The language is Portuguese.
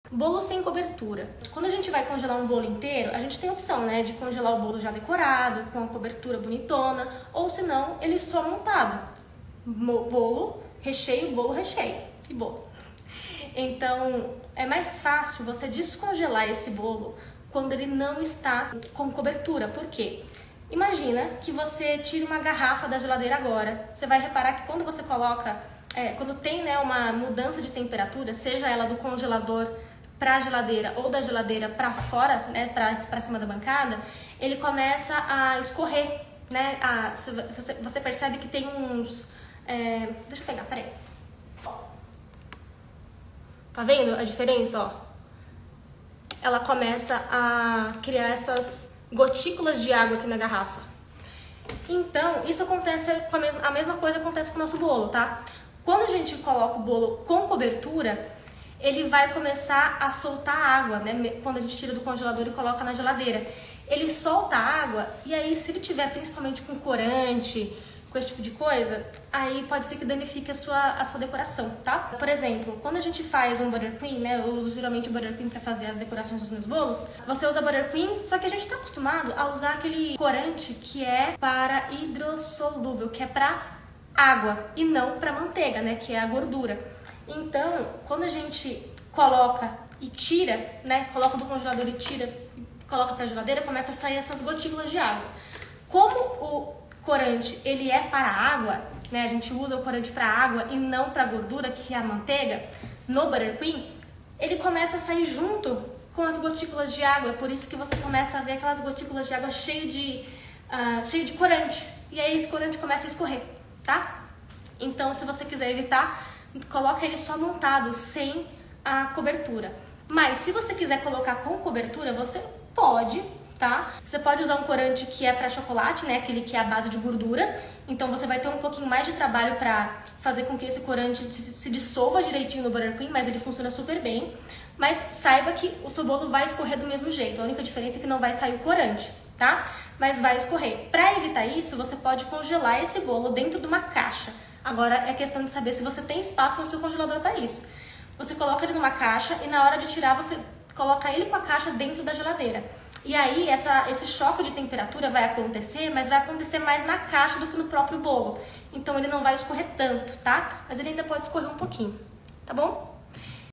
Bolo sem cobertura. Quando a gente vai congelar um bolo inteiro, a gente tem a opção, né, de congelar o bolo já decorado, com a cobertura bonitona, ou se não, ele só montado. Bolo, recheio e bolo. Então, é mais fácil você descongelar esse bolo quando ele não está com cobertura. Por quê? Imagina que você tira uma garrafa da geladeira agora. Você vai reparar que quando você coloca, quando tem, né, uma mudança de temperatura, seja ela do congelador para a geladeira ou da geladeira para fora, né, para cima da bancada, ele começa a escorrer, né? Você percebe que tem uns... deixa eu pegar, peraí. Tá vendo a diferença, ó? Ela começa a criar essas gotículas de água aqui na garrafa. Então, isso acontece a mesma coisa acontece com o nosso bolo, tá? Quando a gente coloca o bolo com cobertura, ele vai começar a soltar água, né? Quando a gente tira do congelador e coloca na geladeira. Ele solta água e aí, se ele tiver principalmente com corante, com esse tipo de coisa, aí pode ser que danifique a sua decoração, tá? Por exemplo, quando a gente faz um buttercream, né? Eu uso geralmente o buttercream para fazer as decorações dos meus bolos. Você usa buttercream, só que a gente tá acostumado a usar aquele corante que é para hidrossolúvel, que é para água e não para manteiga, né? Que é a gordura. Então, quando a gente coloca e tira, né? Coloca do congelador e tira, coloca para a geladeira, começa a sair essas gotículas de água. Como o corante ele é para a água, né? A gente usa o corante para a água e não para a gordura, que é a manteiga, no buttercream, ele começa a sair junto com as gotículas de água. Por isso que você começa a ver aquelas gotículas de água cheio de corante. E aí esse corante começa a escorrer, tá? Então, se você quiser evitar, coloca ele só montado, sem a cobertura. Mas se você quiser colocar com cobertura, você pode, tá? Você pode usar um corante que é para chocolate, né? Aquele que é a base de gordura. Então você vai ter um pouquinho mais de trabalho para fazer com que esse corante se dissolva direitinho no buttercream, mas ele funciona super bem. Mas saiba que o seu bolo vai escorrer do mesmo jeito. A única diferença é que não vai sair o corante, tá? Mas vai escorrer. Para evitar isso, você pode congelar esse bolo dentro de uma caixa. Agora é questão de saber se você tem espaço no seu congelador para isso. Você coloca ele numa caixa e na hora de tirar você coloca ele com a caixa dentro da geladeira. E aí esse choque de temperatura vai acontecer, mas vai acontecer mais na caixa do que no próprio bolo. Então ele não vai escorrer tanto, tá? Mas ele ainda pode escorrer um pouquinho, tá bom?